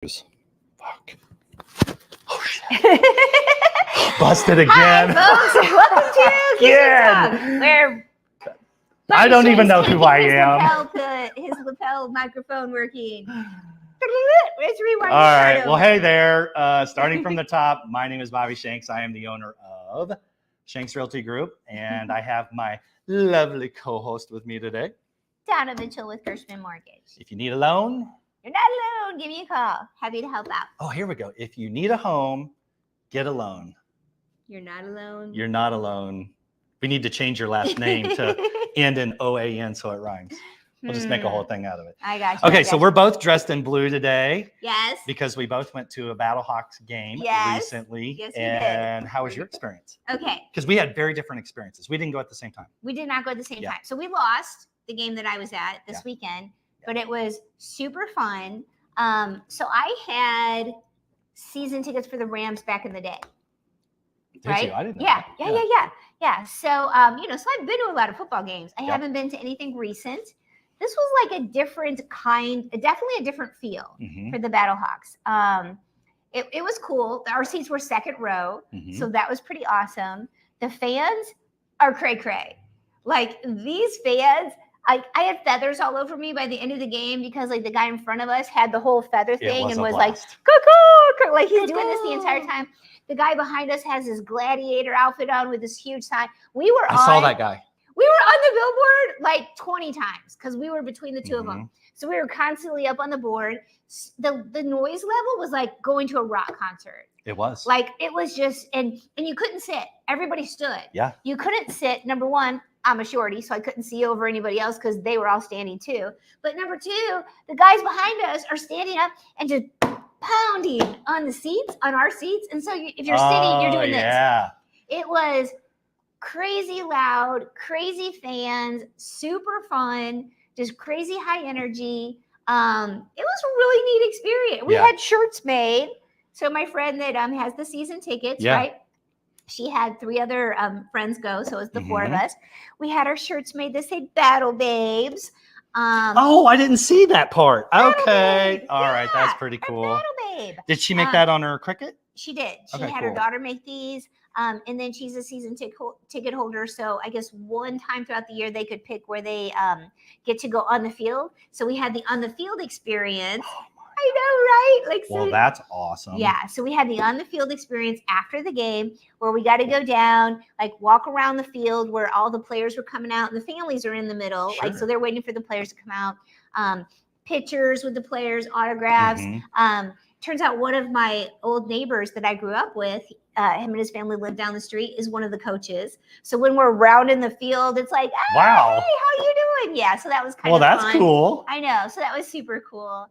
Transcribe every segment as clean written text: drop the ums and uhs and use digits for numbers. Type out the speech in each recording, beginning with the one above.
Fuck. Oh, shit. Busted again. Hi, folks. Welcome to Kitchen Talk, where I don't even know who I am. His lapel microphone working. Let's rewind. All right. Well, hey there. Starting from the top, my name is Bobby Shanks. I am the owner of Shanks Realty Group, and I have my lovely co-host with me today. Donna Mitchell with Gershman Mortgage. If you need a loan, you're not alone. Give me a call. Happy to help out. Oh, here we go. If you need a home, get a loan. You're not alone. You're not alone. We need to change your last name to end in OAN so it rhymes. We'll just make a whole thing out of it. I got you. Okay, so we're both dressed in blue today. Yes. Because we both went to a Battlehawks game recently. Yes, we and did. How was your experience? Okay. Because we had very different experiences. We didn't go at the same time. We did not go at the same time. So we lost the game that I was at this weekend, but it was super fun. So I had season tickets for the Rams back in the day. Did you? I didn't know Yeah. So, so I've been to a lot of football games. I haven't been to anything recent. This was like a different kind, definitely a different feel for the Battlehawks. It was cool. Our seats were second row, so that was pretty awesome. The fans are cray-cray. Like these fans, I had feathers all over me by the end of the game because like the guy in front of us had the whole feather thing and was like, cuckoo, like he's doing this the entire time. The guy behind us has his gladiator outfit on with this huge sign. I saw that guy. We were on the billboard like 20 times because we were between the two of them. So we were constantly up on the board. The noise level was like going to a rock concert. It was. Like it was just, and you couldn't sit. Everybody stood. Yeah. You couldn't sit. Number one, I'm a shorty, so I couldn't see over anybody else because they were all standing too. But number two, the guys behind us are standing up and just pounding on the seats, on our seats. And so if you're sitting, you're doing this. It was crazy loud, crazy fans, super fun, just crazy high energy. It was a really neat experience. We had shirts made. So my friend that has the season tickets, right? She had 3 other friends go, so it was the 4 of us. We had our shirts made that say "Battle Babes." I didn't see that part. Okay, Babe. all right, that's pretty cool. Battle Babe. Did she make that on her Cricut? She did. She Okay, had her daughter make these, and then she's a season ticket holder. So I guess one time throughout the year they could pick where they get to go on the field. So we had the on the field experience. I know, right? Like, well, that's awesome. Yeah. So we had the on the field experience after the game where we got to go down, like walk around the field where all the players were coming out and the families are in the middle. Like, so they're waiting for the players to come out. Pictures with the players, autographs. Turns out one of my old neighbors that I grew up with, him and his family live down the street, is one of the coaches. So when we're around in the field, it's like, hey, wow, how you doing? Yeah. So that was kind of fun. Well, that's cool. I know. So that was super cool.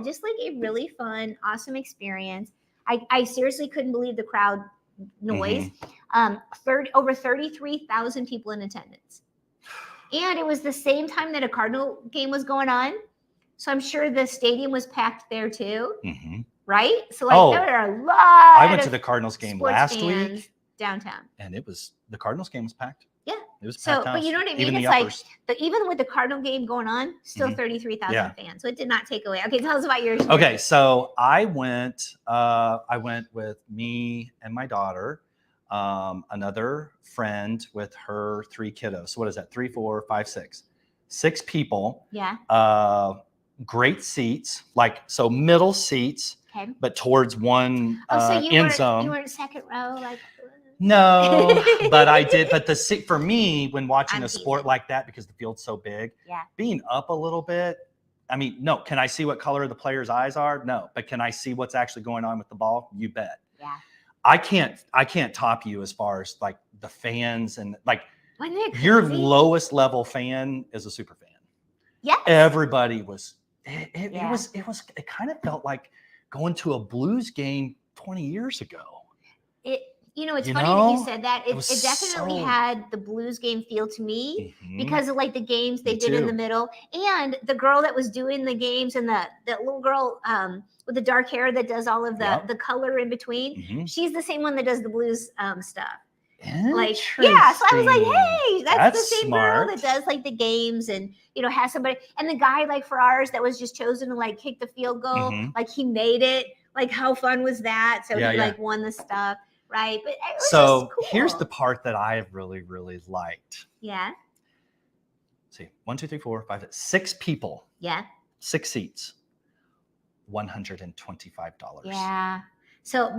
Just like a really fun, awesome experience. I seriously couldn't believe the crowd noise. Over 33,000 people in attendance. And it was the same time that a Cardinal game was going on. So I'm sure the stadium was packed there too. Right? So there were a lot I went to the Cardinals game last week downtown. And the Cardinals game was packed. Yeah. It was packed. But you know what I mean? It's like, even with the Cardinal game going on, still 33,000 fans. So it did not take away. Okay, tell us about yours. Okay, so I went with me and my daughter, another friend with her 3 kiddos. So what is that? 3, 4, 5, 6. 6 people. Yeah. Great seats, so middle seats, but towards one end zone. You weren't second row, like. No, but I did. But for me, when watching a sport like that, because the field's so big, being up a little bit, I mean, no, can I see what color the player's eyes are? No, but can I see what's actually going on with the ball? You bet. Yeah. I can't top you as far as like the fans and like your lowest level fan is a super fan. Yeah. Everybody was. It kind of felt like going to a Blues game 20 years ago. It's funny that you said that. It definitely had the Blues game feel to me because of like the games they did in the middle. And the girl that was doing the games and that little girl with the dark hair that does all of the color in between, she's the same one that does the Blues stuff. Like, yeah, so I was like, hey, that's the same smart. girl that does like the games and, you know, has somebody. And the guy like for ours that was just chosen to like kick the field goal, like he made it. Like, how fun was that? So he like won the stuff, right? But it was so just cool. Here's the part that I really, really liked. Yeah. Let's see, 1, 2, 3, 4, 5, 6 people. Yeah. 6 seats. $125. Yeah. So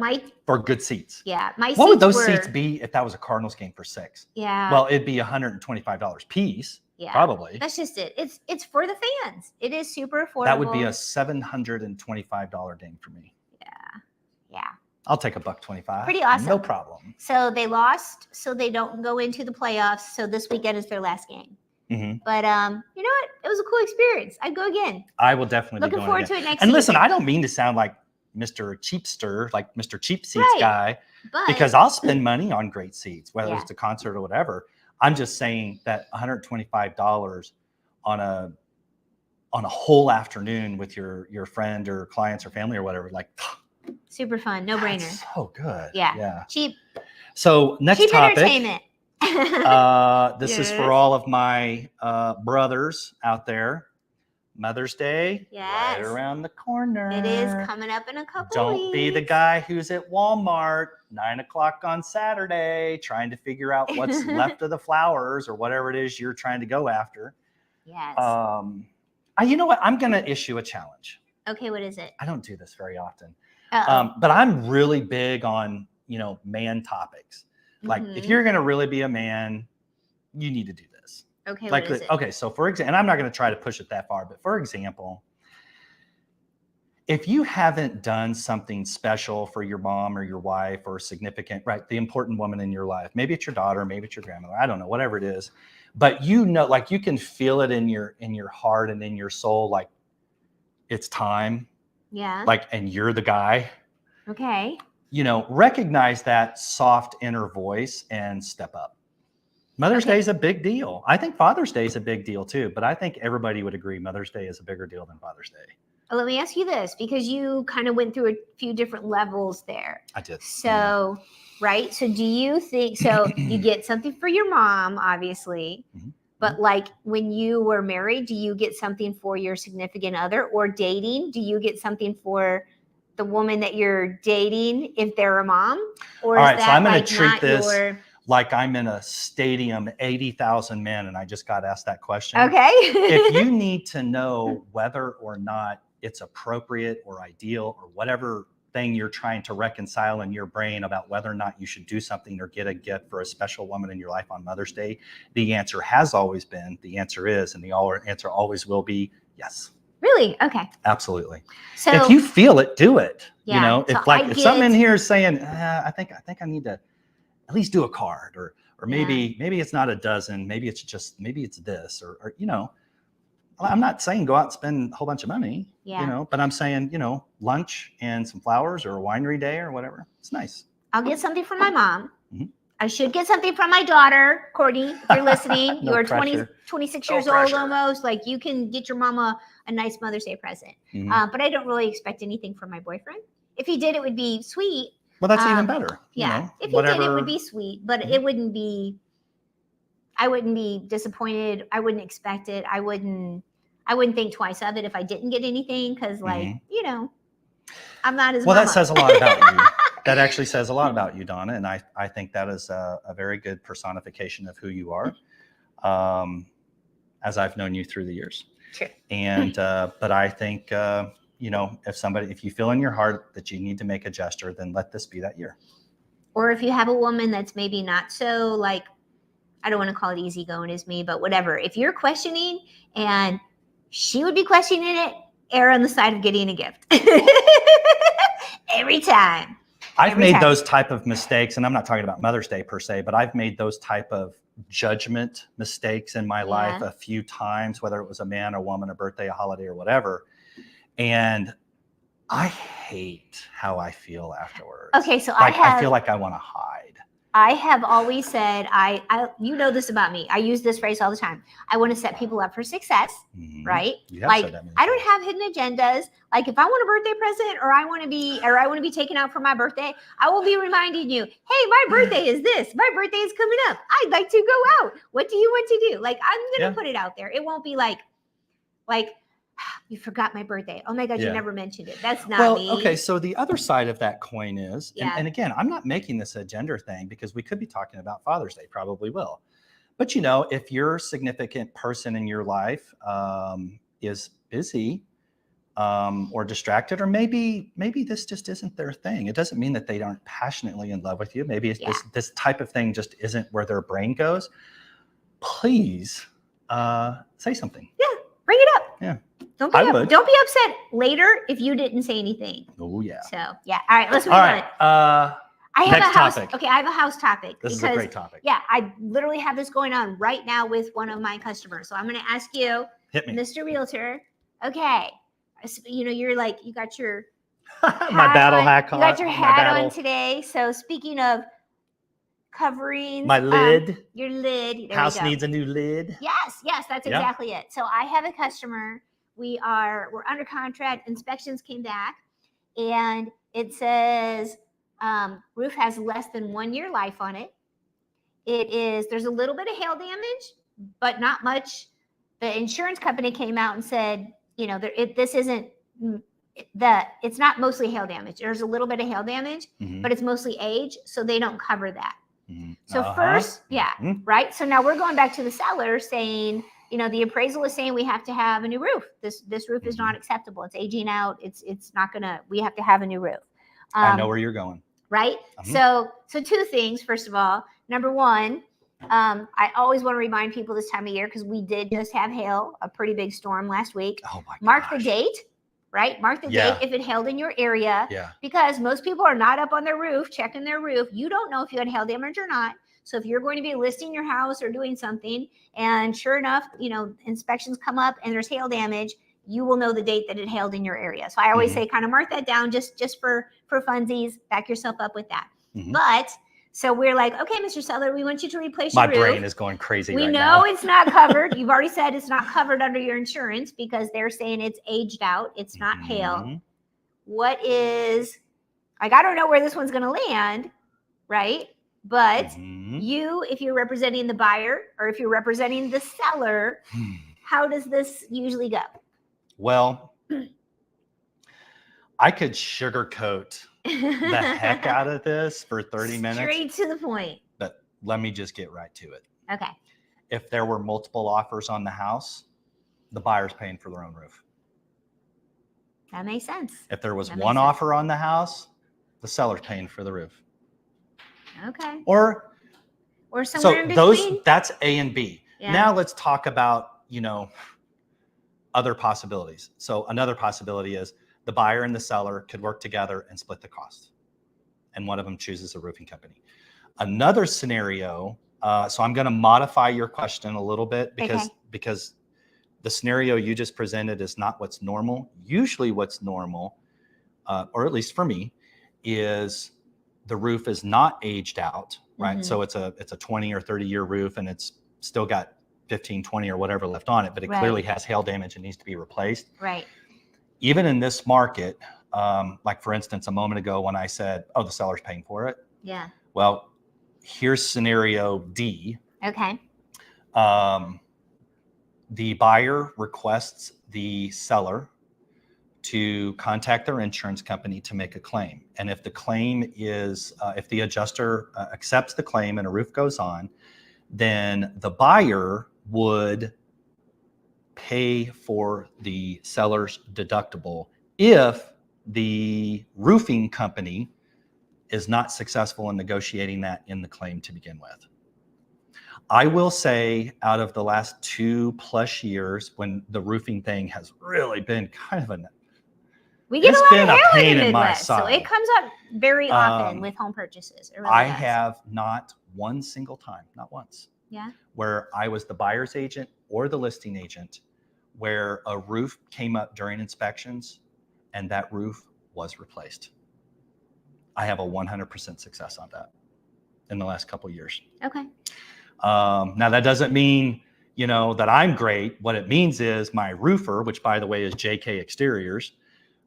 for good seats. Yeah. What would those seats be if that was a Cardinals game for 6? Yeah. Well, it'd be $125 piece. Yeah. Probably. That's just it. It's for the fans. It is super affordable. That would be a $725 game for me. Yeah. Yeah. I'll take $125. Pretty awesome. No problem. So they lost, so they don't go into the playoffs. So this weekend is their last game. But you know what? It was a cool experience. I'd go again. I will definitely looking forward to it next. And listen, I don't mean to sound like Mr. Cheapster, like Mr. Cheap Seats guy, but because I'll spend money on great seats, whether it's a concert or whatever. I'm just saying that $125 on a whole afternoon with your friend or clients or family or whatever, like super fun, no brainer. So good. Yeah. Cheap. So next cheap topic. Entertainment. This is for all of my brothers out there. Mother's Day, right around the corner. It is coming up in a couple Don't weeks. be the guy who's at Walmart 9 o'clock on Saturday trying to figure out what's left of the flowers or whatever it is you're trying to go after. Yes. You know what? I'm going to issue a challenge. Okay, what is it? I don't do this very often. But I'm really big on, man topics. Like if you're going to really be a man, you need to do this. Okay, like, what is it? Okay, so for example, and I'm not going to try to push it that far, but for example, if you haven't done something special for your mom or your wife or significant, right, the important woman in your life, maybe it's your daughter, maybe it's your grandmother, I don't know, whatever it is, but like you can feel it in your heart and in your soul, like it's time. Yeah. Like, and you're the guy. Okay. Recognize that soft inner voice and step up. Mother's Day is a big deal. I think Father's Day is a big deal too, but I think everybody would agree Mother's Day is a bigger deal than Father's Day. Let me ask you this, because you kind of went through a few different levels there. I did. So, right. So do you think, so you get something for your mom, obviously, but like when you were married, do you get something for your significant other, or dating? Do you get something for the woman that you're dating if they're a mom? Or all is right, that so I'm going like to treat this like I'm in a stadium, 80,000 men, and I just got asked that question. Okay. If you need to know whether or not it's appropriate or ideal or whatever thing you're trying to reconcile in your brain about whether or not you should do something or get a gift for a special woman in your life on Mother's Day, the answer has always been, the answer is, and the answer always will be yes. Really? Okay. Absolutely. So if you feel it, do it. Yeah. If something in here is saying, I think I need to at least do a card, or maybe it's not a dozen, maybe it's this, or I'm not saying go out and spend a whole bunch of money, but I'm saying, lunch and some flowers or a winery day or whatever. It's nice. I'll get something from my mom. I should get something from my daughter, Courtney, if you're listening. No you're pressure. 26 years old almost. Like, you can get your mama a nice Mother's Day present. But I don't really expect anything from my boyfriend. If he did, it would be sweet. Well, that's even better. Yeah. If he did, it would be sweet, but it wouldn't be, I wouldn't be disappointed. I wouldn't expect it. I wouldn't think twice of it if I didn't get anything. Cause I'm not as well. mama. That says a lot about you. That actually says a lot about you, Donna. And I think that is a very good personification of who you are, as I've known you through the years. True. And, but I think, if you feel in your heart that you need to make a gesture, then let this be that year. Or if you have a woman that's maybe not so, like, I don't want to call it easygoing as me, but whatever. If you're questioning and she would be questioning it, err on the side of getting a gift. Every time. I've made those type of mistakes, and I'm not talking about Mother's Day per se, but I've made those type of judgment mistakes in my life a few times, whether it was a man, a woman, a birthday, a holiday, or whatever. And I hate how I feel afterwards. Okay, so I feel like I want to hide. I have always said, you know this about me. I use this phrase all the time. I want to set people up for success, right? Like I don't have hidden agendas. Like if I want a birthday present or I want to be taken out for my birthday, I will be reminding you, hey, my birthday is this. My birthday is coming up. I'd like to go out. What do you want to do? Like I'm going to put it out there. It won't be like, you forgot my birthday. Oh my God, you never mentioned it. That's not me. Okay, so the other side of that coin is, and again, I'm not making this a gender thing because we could be talking about Father's Day, probably will. But if your significant person in your life is busy or distracted, or maybe this just isn't their thing. It doesn't mean that they aren't passionately in love with you. Maybe it's this type of thing just isn't where their brain goes. Please say something. Yeah, bring it up. Yeah. Don't be upset later if you didn't say anything. Oh yeah. So yeah. All right, let's move on. I have a house topic. Okay, I have a house topic. This is a great topic. Yeah, I literally have this going on right now with one of my customers. So I'm going to ask you, hit me, Mr. Realtor. Okay, you're like you got your my battle hat on. You got your hat on today. So speaking of coverings, my lid, your lid. There house needs a new lid. Yes, that's exactly it. So I have a customer. We're under contract. Inspections came back, and it says roof has less than 1 year life on it. There's a little bit of hail damage, but not much. The insurance company came out and said, it's not mostly hail damage. There's a little bit of hail damage, but it's mostly age, so they don't cover that. So first, right. So now we're going back to the seller saying, the appraisal is saying we have to have a new roof. This roof is not acceptable. It's aging out. It's not gonna. We have to have a new roof. I know where you're going. Right. So two things. First of all, number one, I always want to remind people this time of year because we did just have hail, a pretty big storm last week. Oh my gosh. Mark the date. Right? Mark the date if it hailed in your area. Yeah. Because most people are not up on their roof, checking their roof. You don't know if you had hail damage or not. So if you're going to be listing your house or doing something, and sure enough, inspections come up and there's hail damage, you will know the date that it hailed in your area. So I always say kind of mark that down just for funsies, back yourself up with that. But so we're like, okay, Mr. Seller, we want you to replace your roof. My brain is going crazy right now. We know it's not covered. You've already said it's not covered under your insurance because they're saying it's aged out. It's not hail. What is, I don't know where this one's going to land, right? But if you're representing the buyer or if you're representing the seller, how does this usually go? Well, I could sugarcoat the heck out of this for 30 minutes. Straight to the point. But let me just get right to it. Okay. If there were multiple offers on the house, the buyer's paying for their own roof. That makes sense. If there was one offer on the house, the seller's paying for the roof. Okay. Or somewhere in between. That's A and B. Yeah. Now let's talk about, other possibilities. So another possibility is the buyer and the seller could work together and split the cost. And one of them chooses a roofing company. Another scenario, so I'm going to modify your question a little bit because the scenario you just presented is not what's normal. Usually what's normal, or at least for me, is the roof is not aged out, right? So it's a 20 or 30 year roof and it's still got 15, 20 or whatever left on it, but it clearly has hail damage and needs to be replaced. Right. Even in this market, like for instance, a moment ago when I said, oh, the seller's paying for it. Yeah. Well, here's scenario D. Okay. The buyer requests the seller to contact their insurance company to make a claim. And if the claim is, if the adjuster accepts the claim and a roof goes on, then the buyer would pay for the seller's deductible if the roofing company is not successful in negotiating that in the claim to begin with. I will say out of the last 2+ years when the roofing thing has really been kind of we get a lot of hail in the in my Midwest, side. so it comes up very often with home purchases. It really I does. have not one single time, not once, where I was the buyer's agent or the listing agent, where a roof came up during inspections and that roof was replaced. I have a 100% success on that. in the last couple of years. Okay. Now that doesn't mean, that I'm great. What it means is my roofer, which by the way is JK Exteriors,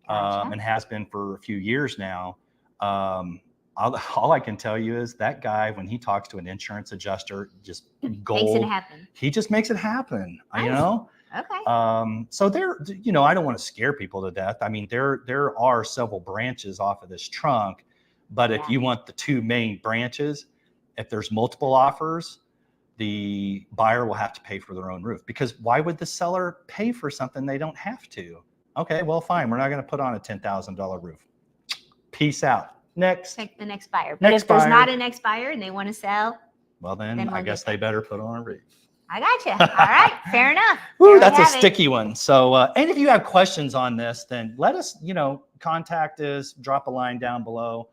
Gotcha. and has been for a few years now. All I can tell you is that guy, when he talks to an insurance adjuster, just gold. Makes it happen. He just makes it happen. Nice. Okay. So there, I don't want to scare people to death. I mean, there are several branches off of this trunk, but if you want the two main branches, if there's multiple offers, the buyer will have to pay for their own roof, because why would the seller pay for something they don't have to? Okay, well, fine. We're not going to put on a $10,000 roof. Peace out. Next. Pick the next buyer. But if there's not a next buyer and they want to sell, well, then I guess they better put on a roof. I got you. All right. Fair enough. Woo, that's a sticky one. So, and if you have questions on this, then let us, contact us, drop a line down below.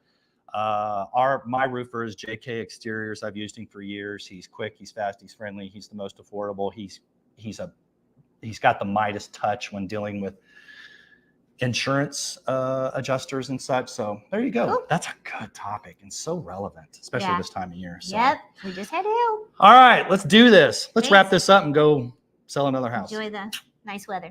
My roofer is JK Exteriors. I've used him for years. He's quick, he's fast, he's friendly, he's the most affordable. He's got the Midas touch when dealing with insurance adjusters and such. So there you go. Cool. That's a good topic and so relevant, especially this time of year. So. Yep, we just had help. All right, let's do this. Let's wrap this up and go sell another house. Enjoy the nice weather.